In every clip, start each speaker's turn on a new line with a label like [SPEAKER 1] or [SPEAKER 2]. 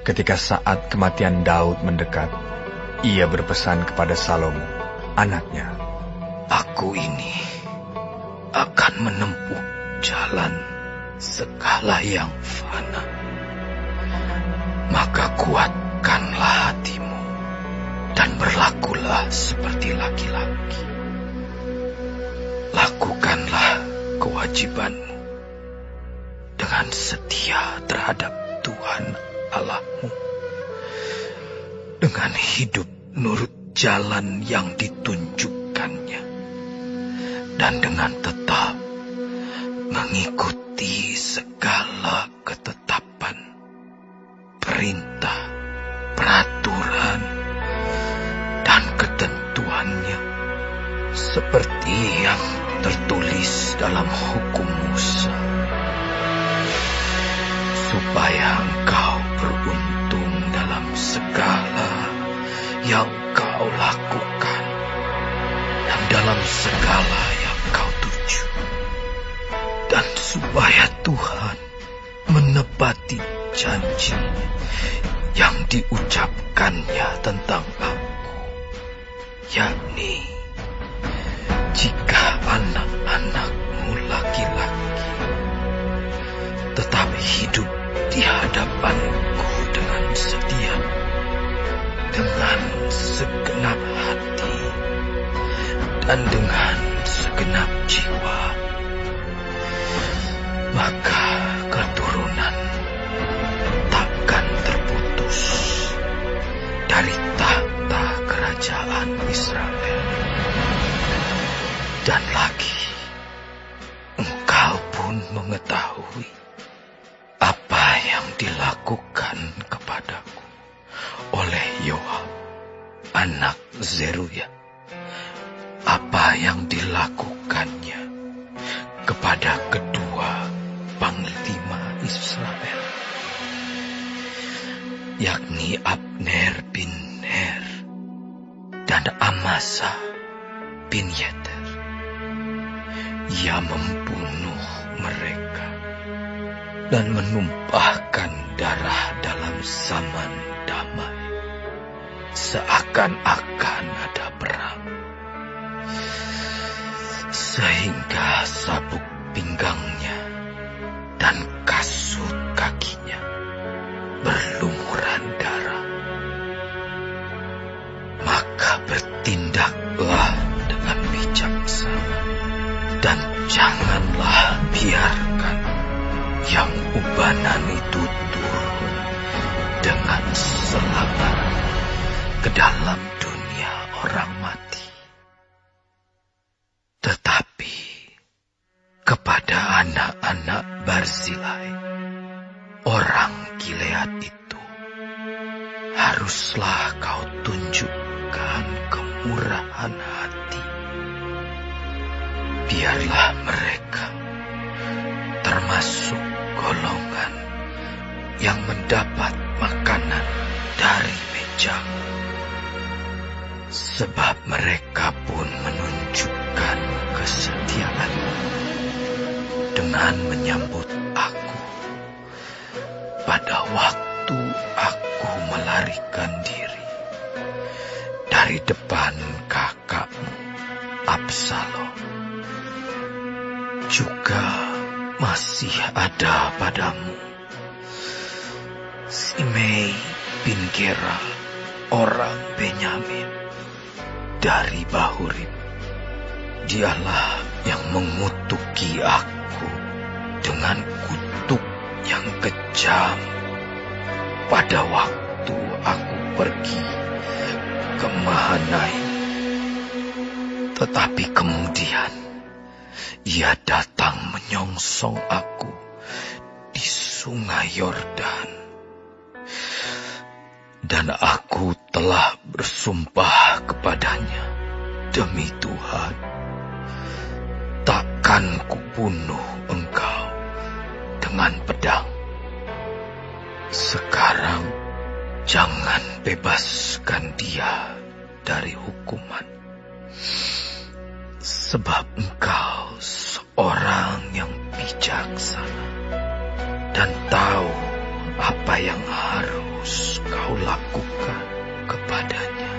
[SPEAKER 1] Ketika saat kematian Daud mendekat, ia berpesan kepada Salomo, anaknya,
[SPEAKER 2] "Aku ini akan menempuh jalan segala yang fana. Maka kuatkanlah hatimu dan berlakulah seperti laki-laki. Lakukanlah kewajibanmu dengan setia terhadap Tuhan Allahmu, dengan hidup nurut jalan yang ditunjukkannya, dan dengan tetap mengikuti segala ketetapan, perintah, peraturan, dan ketentuannya, seperti yang tertulis dalam hukum Musa, supaya engkau beruntung dalam segala yang kau lakukan dan dalam segala yang kau tuju, dan supaya Tuhan menepati janji yang diucapkannya tentang aku, yakni jika anak-anakmu laki-laki tetap hidup di hadapanku dengan setia, dengan segenap hati, dan dengan segenap jiwa, maka keturunan takkan terputus dari tahta kerajaan Israel. Dan lagi, engkau pun mengetahui apa yang dilakukan kepadaku oleh Yoab, anak Zeruya, apa yang dilakukannya kepada kedua panglima Israel, yakni Abner bin Ner dan Amasa bin Yeter. Ia membunuh mereka dan menumpahkan darah dalam zaman damai, seakan-akan ada perang, sehingga sabuk pinggangnya dan kasut kakinya berlumuran darah. Maka bertindaklah dengan bijaksana, dan janganlah biarkan yang ubanan itu turun dengan selamat ke dalam dunia orang mati. Tetapi kepada anak-anak Barzilai, orang Gilead itu, haruslah kau tunjukkan kemurahan hati. Biarlah mereka termasuk golongan yang mendapat makanan dari mejamu, sebab mereka pun menunjukkan kesetiaan dengan menyambut aku pada waktu aku melarikan diri dari depan kakakmu Absalom. Juga masih ada padamu Simei bin Gera, orang Benyamin dari Bahurim. Dialah yang mengutuki aku dengan kutuk yang kejam pada waktu aku pergi ke Mahanaim. Tetapi kemudian ia datang menyongsong aku di sungai Yordan. Dan aku telah bersumpah kepadanya, demi Tuhan, takkan kubunuh engkau dengan pedang. Sekarang jangan bebaskan dia dari hukuman, sebab engkau seorang yang bijaksana dan tahu apa yang harus lakukan kepadanya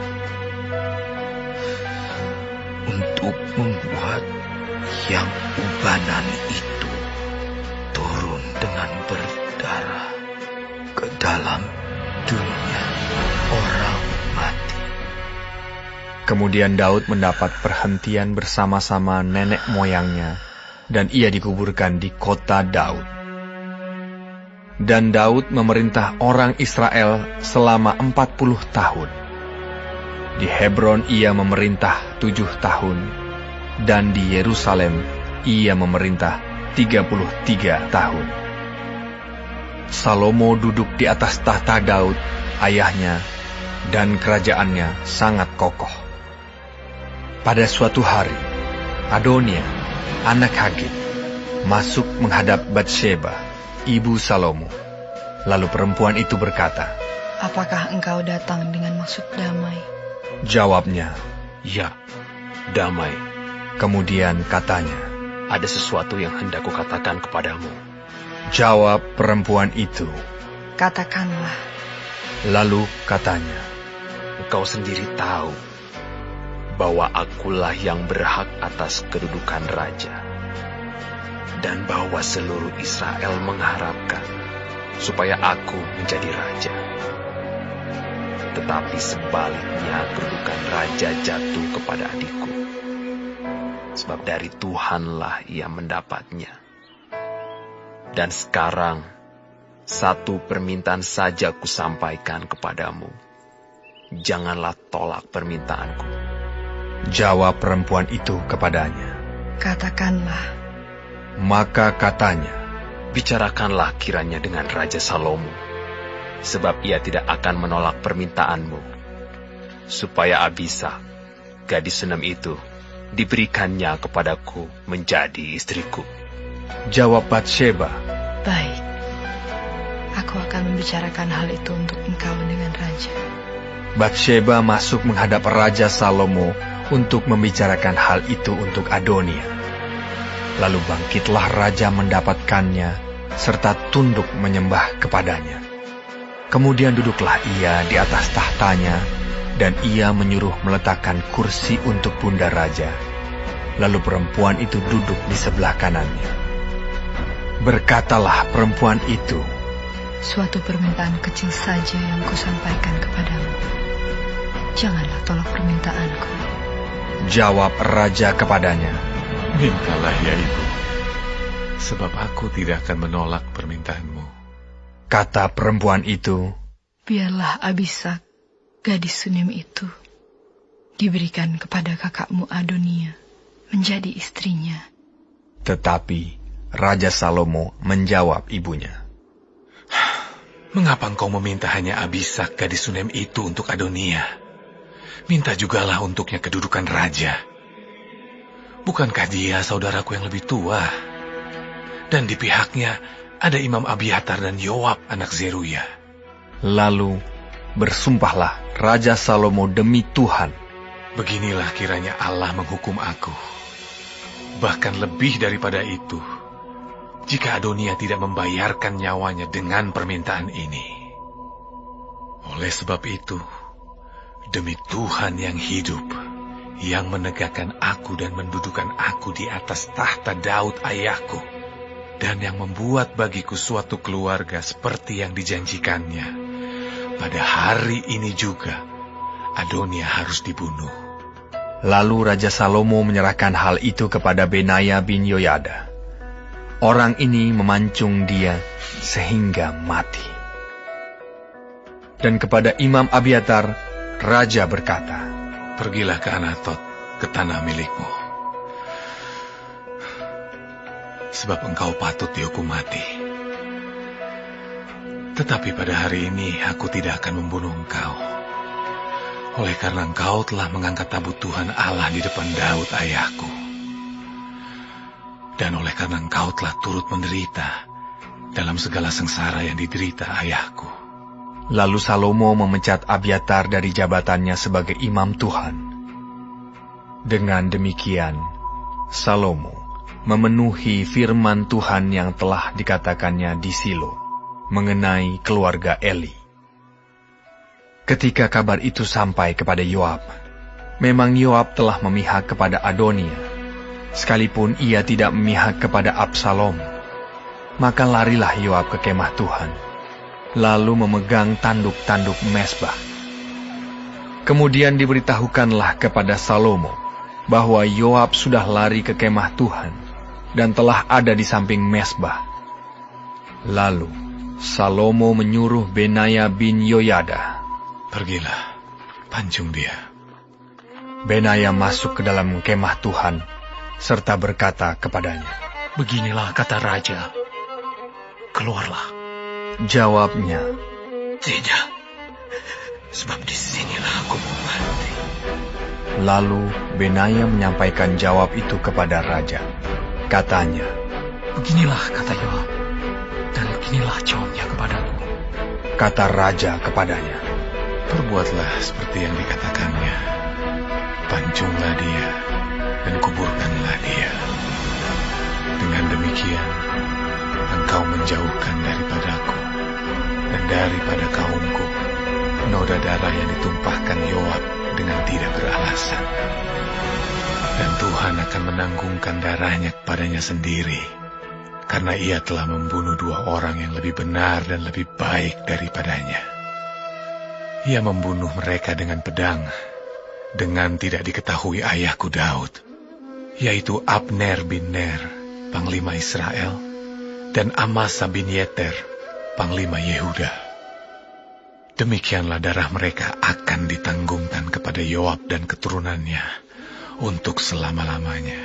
[SPEAKER 2] untuk membuat yang ubanan itu turun dengan berdarah ke dalam dunia orang mati.
[SPEAKER 1] Kemudian Daud mendapat perhentian bersama-sama nenek moyangnya, dan ia dikuburkan di kota Daud. Dan Daud memerintah orang Israel selama 40 tahun. Di Hebron ia memerintah 7 tahun, dan di Yerusalem ia memerintah 33 tahun. Salomo duduk di atas tahta Daud, ayahnya, dan kerajaannya sangat kokoh. Pada suatu hari, Adonia, anak Hagit, masuk menghadap Batsheba, ibu Salomo. Lalu perempuan itu berkata,
[SPEAKER 3] "Apakah engkau datang dengan maksud damai?"
[SPEAKER 1] Jawabnya,
[SPEAKER 4] "Ya, damai."
[SPEAKER 1] kemudian katanya,
[SPEAKER 4] "Ada sesuatu yang hendak kukatakan kepadamu."
[SPEAKER 1] Jawab perempuan itu.
[SPEAKER 3] "Katakanlah."
[SPEAKER 1] Lalu katanya,
[SPEAKER 4] "Engkau sendiri tahu bahwa akulah yang berhak atas kedudukan raja, dan bahwa seluruh Israel mengharapkan supaya aku menjadi raja. Tetapi sebaliknya kedudukan raja jatuh kepada adikku, sebab dari Tuhanlah ia mendapatnya. Dan sekarang, satu permintaan saja kusampaikan kepadamu. Janganlah tolak permintaanku."
[SPEAKER 1] jawab perempuan itu kepadanya.
[SPEAKER 3] "Katakanlah."
[SPEAKER 1] Maka katanya,
[SPEAKER 4] Bicarakanlah kiranya dengan Raja Salomo, sebab ia tidak akan menolak permintaanmu, supaya Abisag, gadis sunem itu, diberikannya kepadaku menjadi istriku.
[SPEAKER 1] jawab Batsheba.
[SPEAKER 3] "Baik, aku akan membicarakan hal itu untuk engkau dengan raja."
[SPEAKER 1] Batsheba masuk menghadap Raja Salomo untuk membicarakan hal itu untuk Adonia. Lalu bangkitlah raja mendapatkannya, serta tunduk menyembah kepadanya. Kemudian duduklah ia di atas tahtanya, dan ia menyuruh meletakkan kursi untuk bunda raja. Lalu perempuan itu duduk di sebelah kanannya. Berkatalah perempuan itu,
[SPEAKER 3] "Suatu permintaan kecil saja yang kusampaikan kepadamu. Janganlah tolak permintaanku."
[SPEAKER 1] jawab raja kepadanya.
[SPEAKER 5] "Mintalah ya ibu, sebab aku tidak akan menolak permintaanmu."
[SPEAKER 1] Kata perempuan itu,
[SPEAKER 3] "Biarlah Abisag, gadis sunem itu, diberikan kepada kakakmu Adonia menjadi istrinya."
[SPEAKER 1] tetapi Raja Salomo menjawab ibunya,
[SPEAKER 5] "Mengapa engkau meminta hanya Abisag gadis sunem itu untuk Adonia? Minta jugalah untuknya kedudukan raja. Bukankah dia saudaraku yang lebih tua? Dan di pihaknya ada Imam Abiatar dan Yoab anak Zeruya."
[SPEAKER 1] Lalu bersumpahlah Raja Salomo demi Tuhan,
[SPEAKER 5] "Beginilah kiranya Allah menghukum aku. Bahkan lebih daripada itu, jika Adonia tidak membayarkan nyawanya dengan permintaan ini. Oleh sebab itu, demi Tuhan yang hidup, yang menegakkan aku dan mendudukan aku di atas tahta Daud ayahku, dan yang membuat bagiku suatu keluarga seperti yang dijanjikannya, pada hari ini juga Adonia harus dibunuh."
[SPEAKER 1] Lalu Raja Salomo menyerahkan hal itu kepada Benaya bin Yoyada. Orang ini memancung dia sehingga mati. Dan kepada Imam Abiatar, Raja berkata,
[SPEAKER 5] "Pergilah ke Anatot, ke tanah milikmu. Sebab engkau patut dihukum mati. Tetapi pada hari ini aku tidak akan membunuh engkau, oleh karena engkau telah mengangkat tabut Tuhan Allah di depan Daud ayahku. Dan oleh karena engkau telah turut menderita dalam segala sengsara yang diderita ayahku."
[SPEAKER 1] Lalu Salomo memecat Abiatar dari jabatannya sebagai imam Tuhan. Dengan demikian, Salomo memenuhi firman Tuhan yang telah dikatakannya di Silo mengenai keluarga Eli. Ketika kabar itu sampai kepada Yoab, memang Yoab telah memihak kepada Adonia, sekalipun ia tidak memihak kepada Absalom. Maka larilah Yoab ke kemah Tuhan, lalu memegang tanduk-tanduk mezbah. Kemudian diberitahukanlah kepada Salomo bahwa Yoab sudah lari ke kemah Tuhan dan telah ada di samping mezbah. Lalu Salomo menyuruh Benaya bin Yoyada,
[SPEAKER 5] "Pergilah, pancung dia."
[SPEAKER 1] Benaya masuk ke dalam kemah Tuhan serta berkata kepadanya,
[SPEAKER 2] "Beginilah kata raja, keluarlah."
[SPEAKER 1] Jawabnya,
[SPEAKER 2] "Tidak, sebab disinilah aku mau mati."
[SPEAKER 1] Lalu Benaya menyampaikan jawab itu kepada raja. Katanya,
[SPEAKER 2] "Beginilah kata Yoab, dan beginilah jawabnya kepadaku."
[SPEAKER 1] Kata raja kepadanya,
[SPEAKER 5] "Perbuatlah seperti yang dikatakannya. Pancunglah dia dan kuburkanlah dia. Dengan demikian, engkau menjauhkan daripadaku dan daripada kaumku noda darah yang ditumpahkan Yoab dengan tidak beralasan. Dan Tuhan akan menanggungkan darahnya kepadanya sendiri, karena ia telah membunuh 2 orang yang lebih benar dan lebih baik daripadanya. Ia membunuh mereka dengan pedang, dengan tidak diketahui ayahku Daud, yaitu Abner bin Ner, panglima Israel, dan Amasa bin Yeter, panglima Yehuda. Demikianlah darah mereka akan ditanggungkan kepada Yoab dan keturunannya untuk selama-lamanya.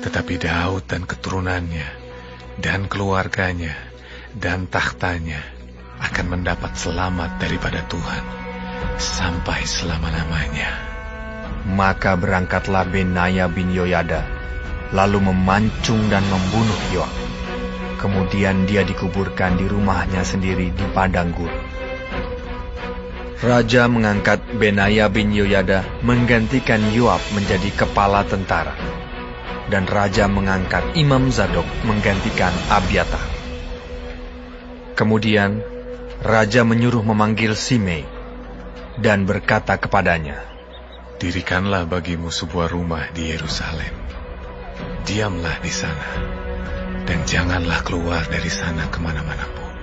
[SPEAKER 5] Tetapi Daud dan keturunannya dan keluarganya dan tahtanya akan mendapat selamat daripada Tuhan sampai selama-lamanya."
[SPEAKER 1] Maka berangkatlah Benaya bin Yoyada, lalu memancung dan membunuh Yoab. Kemudian dia dikuburkan di rumahnya sendiri di padang gurun. Raja mengangkat Benaya bin Yoyada menggantikan Yoab menjadi kepala tentara, dan raja mengangkat Imam Zadok menggantikan Abiatar. Kemudian raja menyuruh memanggil Simei dan berkata kepadanya,
[SPEAKER 5] "Dirikanlah bagimu sebuah rumah di Yerusalem. Diamlah di sana, dan janganlah keluar dari sana kemana-mana pun.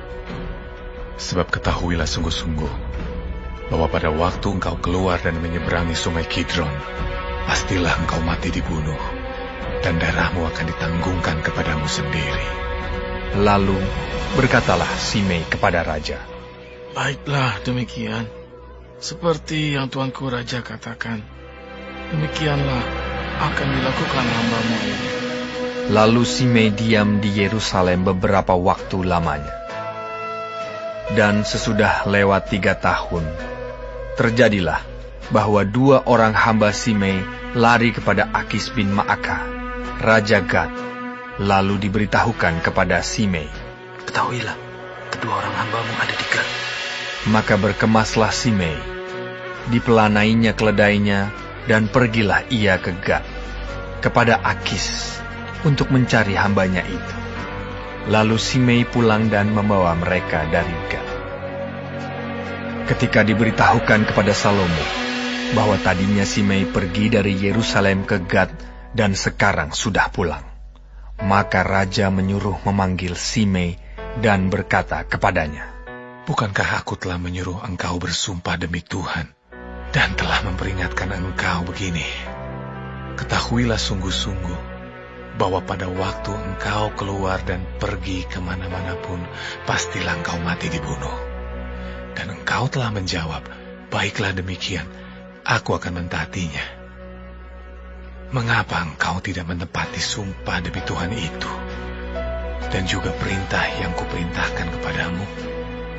[SPEAKER 5] Sebab ketahuilah sungguh-sungguh, bahwa pada waktu engkau keluar dan menyeberangi sungai Kidron, pastilah engkau mati dibunuh, dan darahmu akan ditanggungkan kepadamu sendiri."
[SPEAKER 1] Lalu berkatalah Simei kepada raja,
[SPEAKER 6] "Baiklah demikian, seperti yang tuanku raja katakan, demikianlah akan dilakukan hamba-Mu ini."
[SPEAKER 1] Lalu Simei diam di Yerusalem beberapa waktu lamanya. Dan sesudah lewat 3 tahun, terjadilah bahwa 2 orang hamba Simei lari kepada Akis bin Maaka, Raja Gad, lalu diberitahukan kepada Simei,
[SPEAKER 2] "Ketahuilah, kedua orang hamba-Mu ada di Gad."
[SPEAKER 1] Maka berkemaslah Simei, dipelanainya keledainya, dan pergilah ia ke Gad, kepada Akis, untuk mencari hambanya itu. Lalu Simei pulang dan membawa mereka dari Gad. Ketika diberitahukan kepada Salomo bahwa tadinya Simei pergi dari Yerusalem ke Gad dan sekarang sudah pulang, maka raja menyuruh memanggil Simei dan berkata kepadanya,
[SPEAKER 5] "Bukankah aku telah menyuruh engkau bersumpah demi Tuhan, dan telah memperingatkan engkau begini? Ketahuilah sungguh-sungguh, bahwa pada waktu engkau keluar dan pergi kemana-mana pun, pastilah engkau mati dibunuh. Dan engkau telah menjawab, baiklah demikian, aku akan mentaatinya. Mengapa engkau tidak menepati sumpah demi Tuhan itu, dan juga perintah yang kuperintahkan kepadamu?"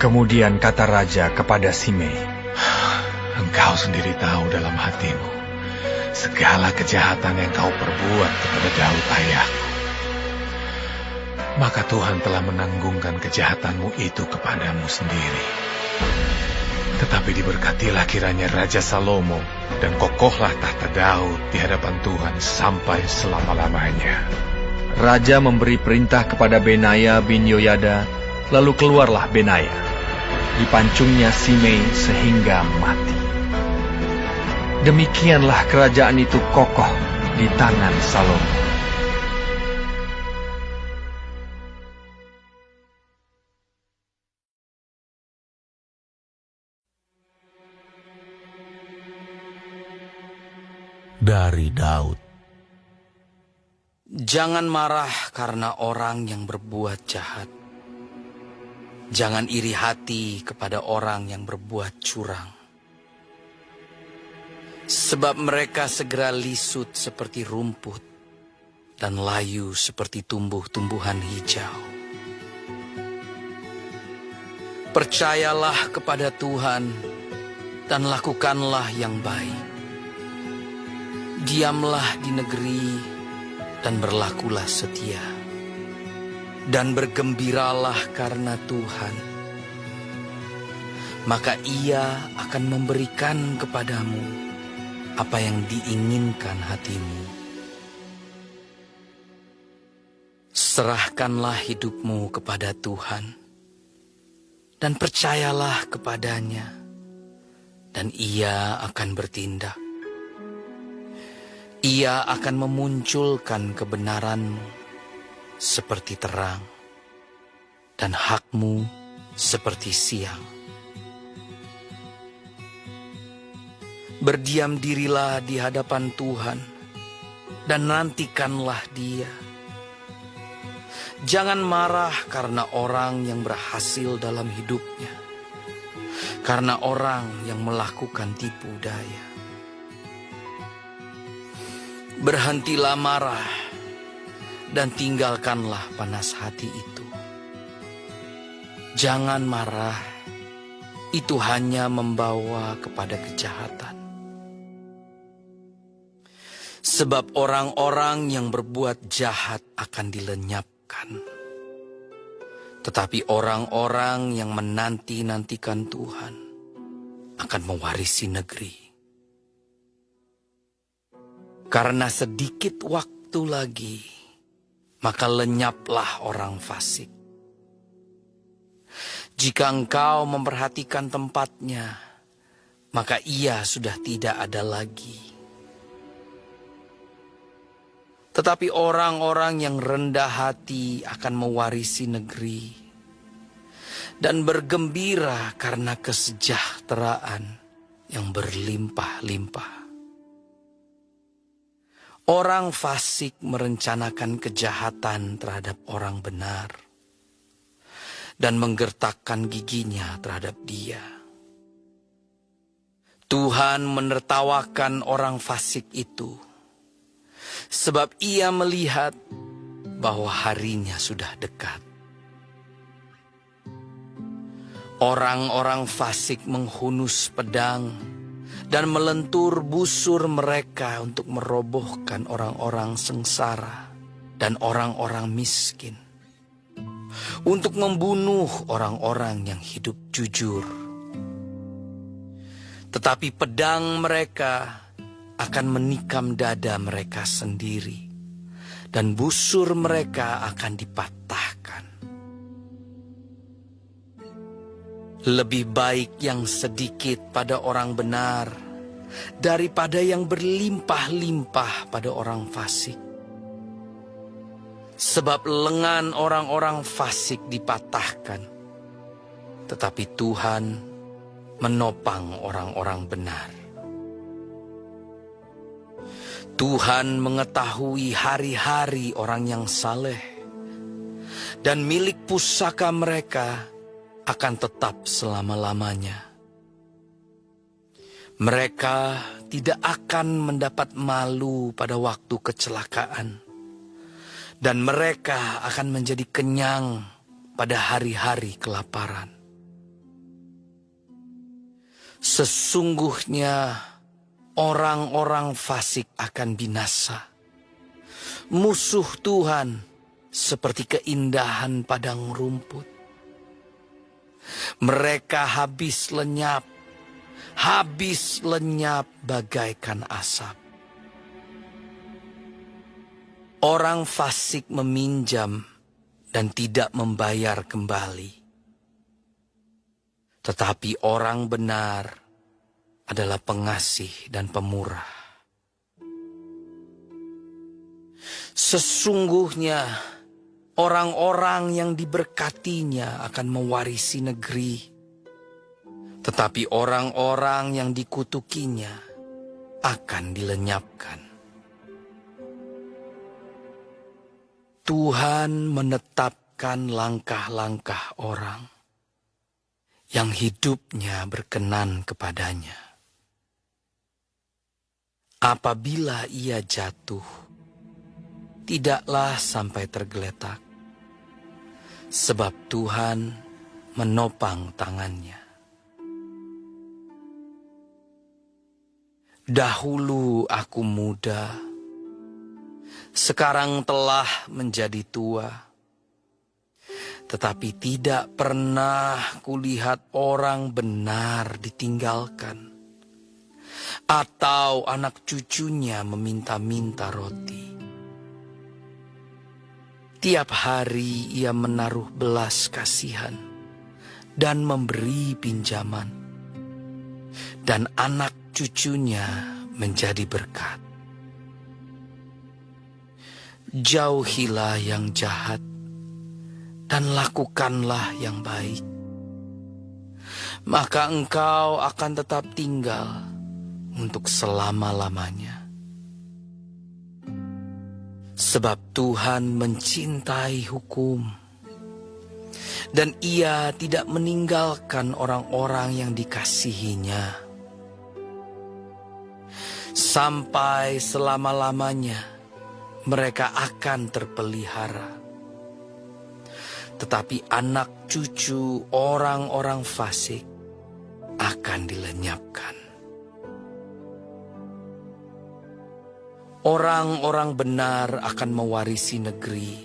[SPEAKER 1] Kemudian kata raja kepada Simei,
[SPEAKER 5] "Engkau sendiri tahu dalam hatimu segala kejahatan yang kau perbuat kepada Daud ayahku. Maka Tuhan telah menanggungkan kejahatanmu itu kepadamu sendiri. Tetapi diberkatilah kiranya Raja Salomo, dan kokohlah tahta Daud di hadapan Tuhan sampai selama-lamanya."
[SPEAKER 1] Raja memberi perintah kepada Benaya bin Yoyada, lalu keluarlah Benaya. dipancungnya Simei sehingga mati. Demikianlah kerajaan itu kokoh di tangan Salomo.
[SPEAKER 7] Dari Daud.
[SPEAKER 8] Jangan marah karena orang yang berbuat jahat. Jangan iri hati kepada orang yang berbuat curang. Sebab mereka segera lisut seperti rumput dan layu seperti tumbuh-tumbuhan hijau. Percayalah kepada Tuhan dan lakukanlah yang baik. Diamlah di negeri dan berlakulah setia. Dan bergembiralah karena Tuhan. Maka Ia akan memberikan kepadamu apa yang diinginkan hatimu. Serahkanlah hidupmu kepada Tuhan dan percayalah kepadanya, dan Ia akan bertindak. Ia akan memunculkan kebenaranmu seperti terang dan hakmu seperti siang. Berdiam dirilah di hadapan Tuhan dan nantikanlah Dia. Jangan marah karena orang yang berhasil dalam hidupnya, karena orang yang melakukan tipu daya. Berhentilah marah dan tinggalkanlah panas hati itu. Jangan marah, itu hanya membawa kepada kejahatan. Sebab orang-orang yang berbuat jahat akan dilenyapkan. Tetapi orang-orang yang menanti-nantikan Tuhan akan mewarisi negeri. Karena sedikit waktu lagi, maka lenyaplah orang fasik. Jika engkau memperhatikan tempatnya, maka ia sudah tidak ada lagi. Tetapi orang-orang yang rendah hati akan mewarisi negeri dan bergembira karena kesejahteraan yang berlimpah-limpah. Orang fasik merencanakan kejahatan terhadap orang benar dan menggertakkan giginya terhadap dia. Tuhan menertawakan orang fasik itu, sebab Ia melihat bahwa harinya sudah dekat. Orang-orang fasik menghunus pedang dan melentur busur mereka untuk merobohkan orang-orang sengsara dan orang-orang miskin, untuk membunuh orang-orang yang hidup jujur. Tetapi pedang mereka akan menikam dada mereka sendiri, dan busur mereka akan dipatahkan. Lebih baik yang sedikit pada orang benar daripada yang berlimpah-limpah pada orang fasik. Sebab lengan orang-orang fasik dipatahkan, tetapi Tuhan menopang orang-orang benar. Tuhan mengetahui hari-hari orang yang saleh, dan milik pusaka mereka akan tetap selama-lamanya. Mereka tidak akan mendapat malu pada waktu kecelakaan, dan mereka akan menjadi kenyang pada hari-hari kelaparan. Sesungguhnya orang-orang fasik akan binasa. Musuh Tuhan seperti keindahan padang rumput. Mereka habis lenyap bagaikan asap. Orang fasik meminjam dan tidak membayar kembali. Tetapi orang benar adalah pengasih dan pemurah. Sesungguhnya orang-orang yang diberkatinya akan mewarisi negeri, tetapi orang-orang yang dikutukinya akan dilenyapkan. Tuhan menetapkan langkah-langkah orang yang hidupnya berkenan kepadanya. Apabila ia jatuh, tidaklah sampai tergeletak, sebab Tuhan menopang tangannya. Dahulu aku muda, sekarang telah menjadi tua, tetapi tidak pernah kulihat orang benar ditinggalkan, atau anak cucunya meminta-minta roti. Tiap hari ia menaruh belas kasihan dan memberi pinjaman, dan anak cucunya menjadi berkat. Jauhilah yang jahat dan lakukanlah yang baik, maka engkau akan tetap tinggal untuk selama-lamanya. Sebab Tuhan mencintai hukum, dan ia tidak meninggalkan orang-orang yang dikasihinya. Sampai selama-lamanya mereka akan terpelihara. Tetapi anak cucu orang-orang fasik akan dilenyapkan. Orang-orang benar akan mewarisi negeri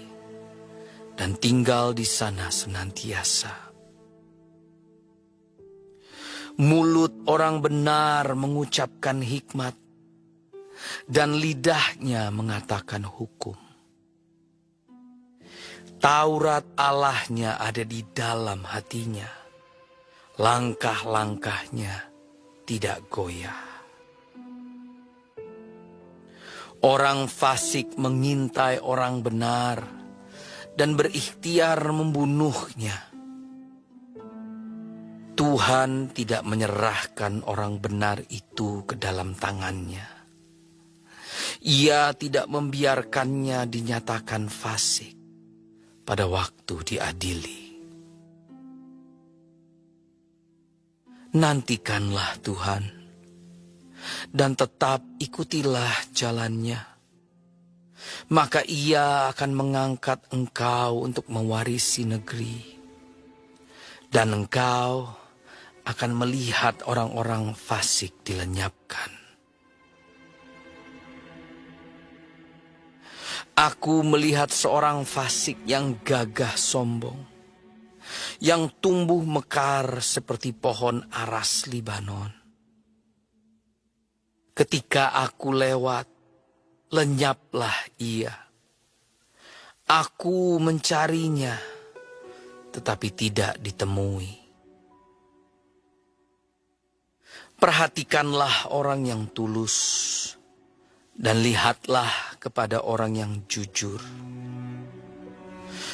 [SPEAKER 8] dan tinggal di sana senantiasa. Mulut orang benar mengucapkan hikmat, dan lidahnya mengatakan hukum. Taurat Allahnya ada di dalam hatinya, langkah-langkahnya tidak goyah. Orang fasik mengintai orang benar dan berikhtiar membunuhnya. Tuhan tidak menyerahkan orang benar itu ke dalam tangannya. Ia tidak membiarkannya dinyatakan fasik pada waktu diadili. Nantikanlah Tuhan, dan tetap ikutilah jalannya. Maka ia akan mengangkat engkau untuk mewarisi negeri, dan engkau akan melihat orang-orang fasik dilenyapkan. Aku melihat seorang fasik yang gagah sombong, yang tumbuh mekar seperti pohon aras Libanon. Ketika aku lewat, lenyaplah ia. Aku mencarinya, tetapi tidak ditemui. Perhatikanlah orang yang tulus, dan lihatlah kepada orang yang jujur.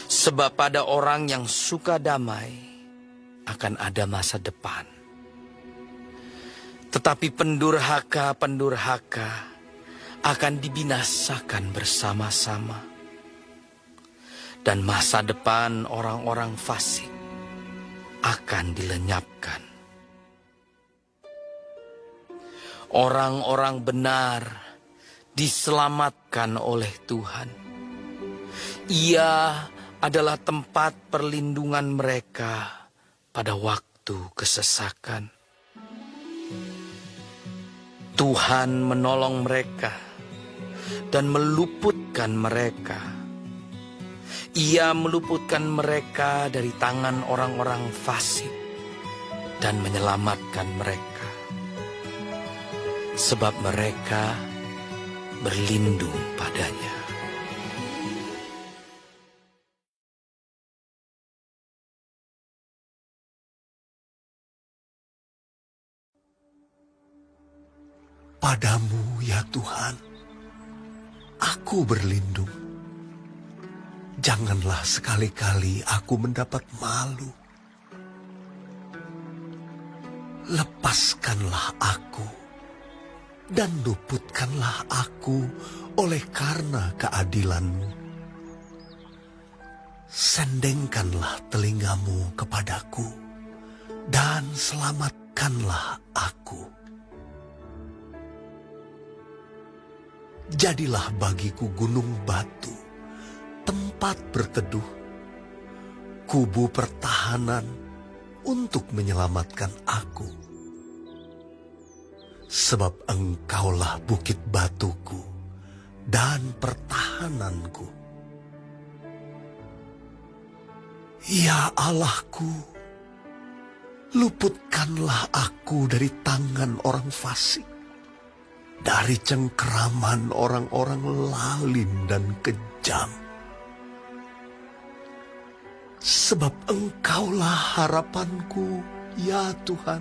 [SPEAKER 8] Sebab pada orang yang suka damai akan ada masa depan. Tetapi pendurhaka-pendurhaka akan dibinasakan bersama-sama. Dan masa depan orang-orang fasik akan dilenyapkan. Orang-orang benar diselamatkan oleh Tuhan. Ia adalah tempat perlindungan mereka pada waktu kesesakan. Tuhan menolong mereka dan meluputkan mereka. Ia meluputkan mereka dari tangan orang-orang fasik dan menyelamatkan mereka. Sebab mereka berlindung padanya.
[SPEAKER 9] Kepadamu ya Tuhan, aku berlindung. Janganlah sekali-kali aku mendapat malu. Lepaskanlah aku dan luputkanlah aku oleh karena keadilan-Mu. Sendengkanlah telingamu kepadaku dan selamatkanlah aku. Jadilah bagiku gunung batu, tempat berteduh, kubu pertahanan untuk menyelamatkan aku. Sebab Engkaulah bukit batuku dan pertahananku. Ya Allahku, luputkanlah aku dari tangan orang fasik, dari cengkeraman orang-orang lalim dan kejam. Sebab Engkaulah harapanku, ya Tuhan,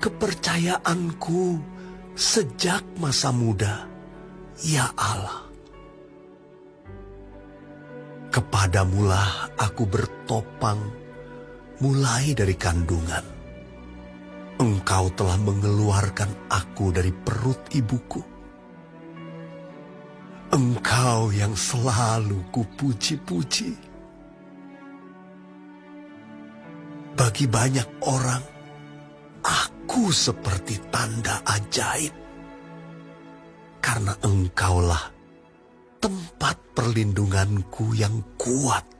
[SPEAKER 9] kepercayaanku sejak masa muda, ya Allah. Kepadamulah aku bertopang mulai dari kandungan. Engkau telah mengeluarkan aku dari perut ibuku. Engkau yang selalu kupuji-puji. Bagi banyak orang, aku seperti tanda ajaib. Karena Engkaulah tempat perlindunganku yang kuat.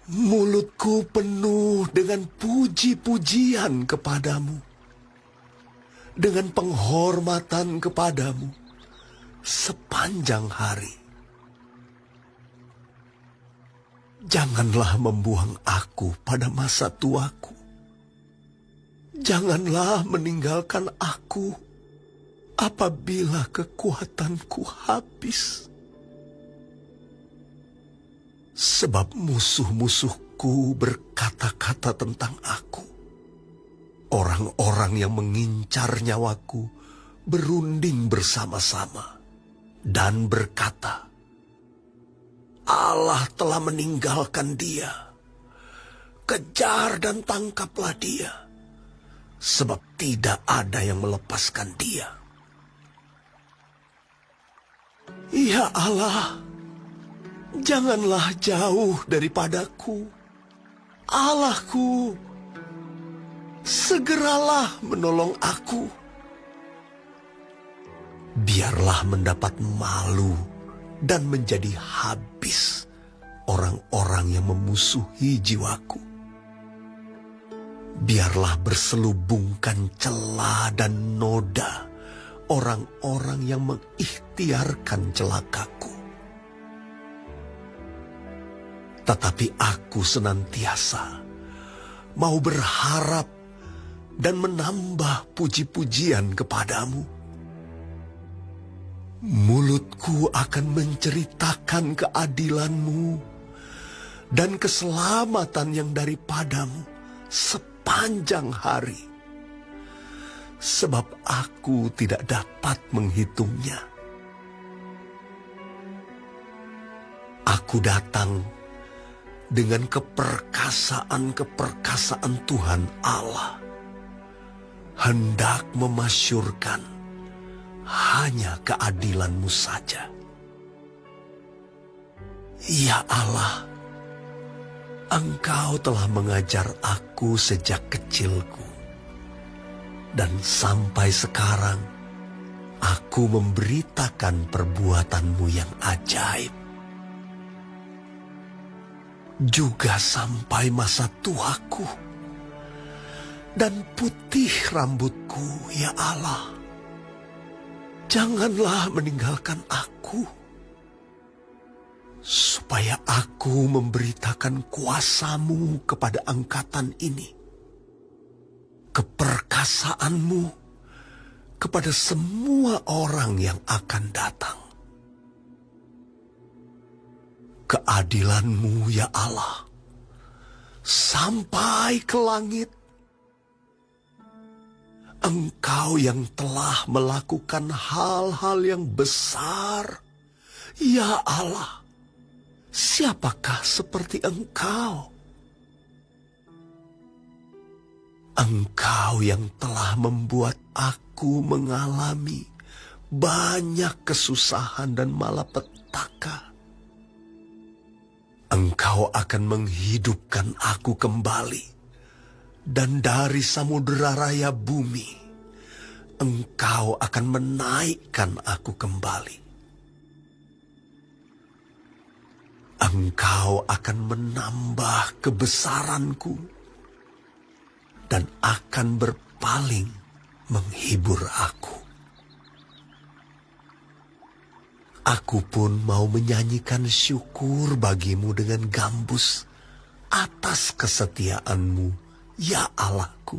[SPEAKER 9] Mulutku penuh dengan puji-pujian kepadamu, dengan penghormatan kepadamu sepanjang hari. Janganlah membuang aku pada masa tuaku. Janganlah meninggalkan aku apabila kekuatanku habis. Sebab musuh-musuhku berkata-kata tentang aku. Orang-orang yang mengincar nyawaku berunding bersama-sama dan berkata, Allah telah meninggalkan dia. Kejar dan tangkaplah dia, sebab tidak ada yang melepaskan dia. Ya Allah, janganlah jauh daripadaku. Allahku, segeralah menolong aku. Biarlah mendapat malu dan menjadi habis orang-orang yang memusuhi jiwaku. Biarlah berselubungkan celah dan noda orang-orang yang mengikhtiarkan celakaku. Tetapi aku senantiasa mau berharap dan menambah puji-pujian kepadamu. Mulutku akan menceritakan keadilan-Mu dan keselamatan yang daripadamu sepanjang hari. Sebab aku tidak dapat menghitungnya. Aku datang dengan keperkasaan-keperkasaan Tuhan Allah, hendak memasyurkan hanya keadilan-Mu saja. Ya Allah, Engkau telah mengajar aku sejak kecilku, dan sampai sekarang aku memberitakan perbuatan-Mu yang ajaib. Juga sampai masa tuaku dan putih rambutku, ya Allah. Janganlah meninggalkan aku, supaya aku memberitakan kuasa-Mu kepada angkatan ini, keperkasaan-Mu kepada semua orang yang akan datang. Keadilan-Mu, ya Allah, sampai ke langit, Engkau yang telah melakukan hal-hal yang besar. Ya Allah, siapakah seperti Engkau? Engkau yang telah membuat aku mengalami banyak kesusahan dan malapetaka. Engkau akan menghidupkan aku kembali, dan dari samudera raya bumi, Engkau akan menaikkan aku kembali. Engkau akan menambah kebesaranku, dan akan berpaling menghibur aku. Aku pun mau menyanyikan syukur bagimu dengan gambus atas kesetiaanmu, ya Allahku.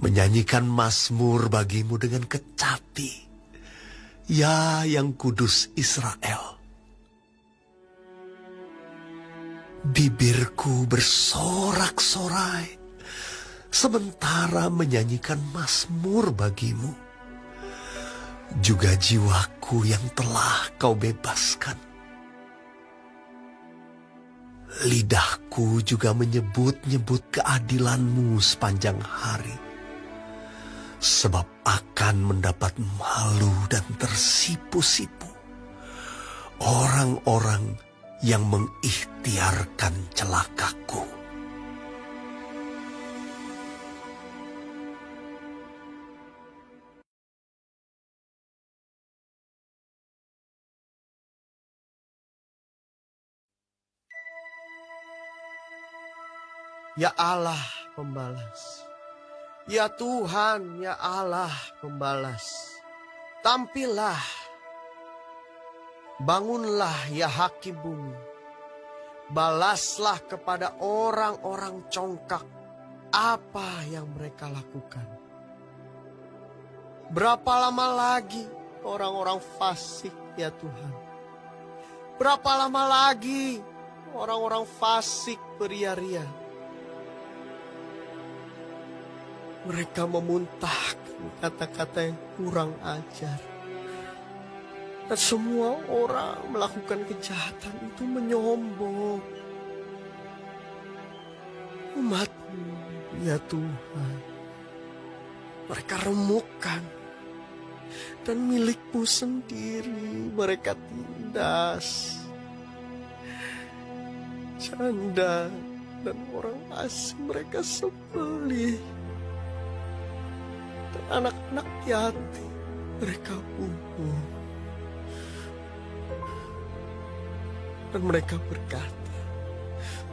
[SPEAKER 9] Menyanyikan mazmur bagimu dengan kecapi, ya yang kudus Israel. Bibirku bersorak-sorai, sementara menyanyikan mazmur bagimu. Juga jiwaku yang telah kau bebaskan. Lidahku juga menyebut-nyebut keadilanmu sepanjang hari. Sebab akan mendapat malu dan tersipu-sipu orang-orang yang mengikhtiarkan celakaku.
[SPEAKER 10] Ya Allah pembalas, ya Tuhan, ya Allah pembalas. Tampillah, bangunlah ya hakim bumi. Balaslah kepada orang-orang congkak apa yang mereka lakukan. Berapa lama lagi orang-orang fasik ya Tuhan? Berapa lama lagi orang-orang fasik beria-ria? Mereka memuntahkan kata-kata yang kurang ajar. Dan semua orang melakukan kejahatan itu menyombong. Umat-Mu, ya Tuhan, mereka remukkan. Dan milik-Mu sendiri mereka tindas. Janda dan orang asing mereka sembelih. Dan anak-anak yatim mereka bunuh. Dan mereka berkata,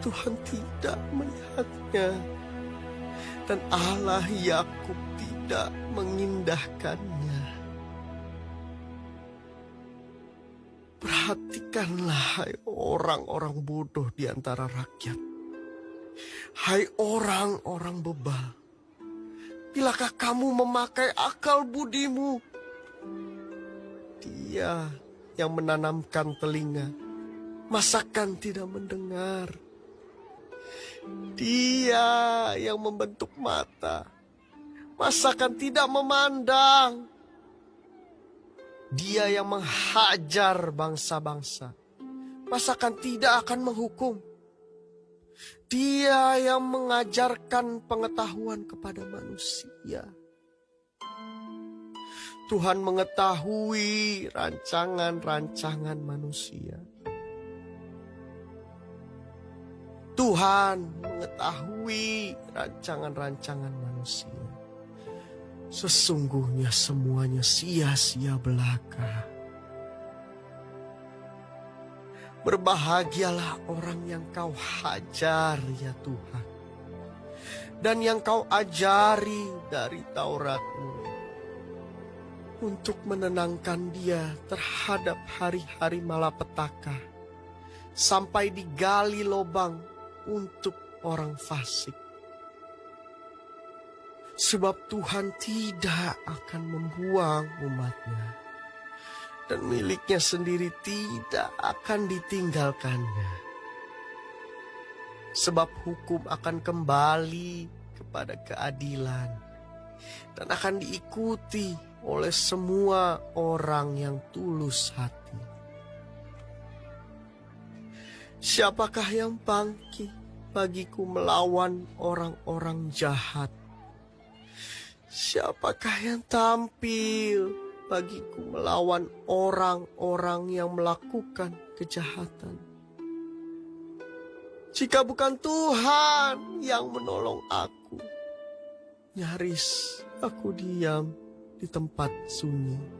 [SPEAKER 10] Tuhan tidak melihatnya. Dan Allah Yakub tidak mengindahkannya. Perhatikanlah, hai orang-orang bodoh di antara rakyat. Hai orang-orang bebal. Bilakah kamu memakai akal budimu? Dia yang menanamkan telinga, masakan tidak mendengar. Dia yang membentuk mata, masakan tidak memandang. Dia yang menghajar bangsa-bangsa, masakan tidak akan menghukum. Dia yang mengajarkan pengetahuan kepada manusia. Tuhan mengetahui rancangan-rancangan manusia. Tuhan mengetahui rancangan-rancangan manusia. Sesungguhnya semuanya sia-sia belaka. Berbahagialah orang yang kau hajar ya Tuhan. Dan yang kau ajari dari Taurat-Mu. Untuk menenangkan dia terhadap hari-hari malapetaka. Sampai digali lubang untuk orang fasik. Sebab Tuhan tidak akan membuang umat-Nya. Dan miliknya sendiri tidak akan ditinggalkannya. Sebab hukum akan kembali kepada keadilan. dan akan diikuti oleh semua orang yang tulus hati. Siapakah yang bangkit bagiku melawan orang-orang jahat? Siapakah yang tampil bagiku melawan orang-orang yang melakukan kejahatan? Jika bukan Tuhan yang menolong aku, nyaris aku diam di tempat sunyi.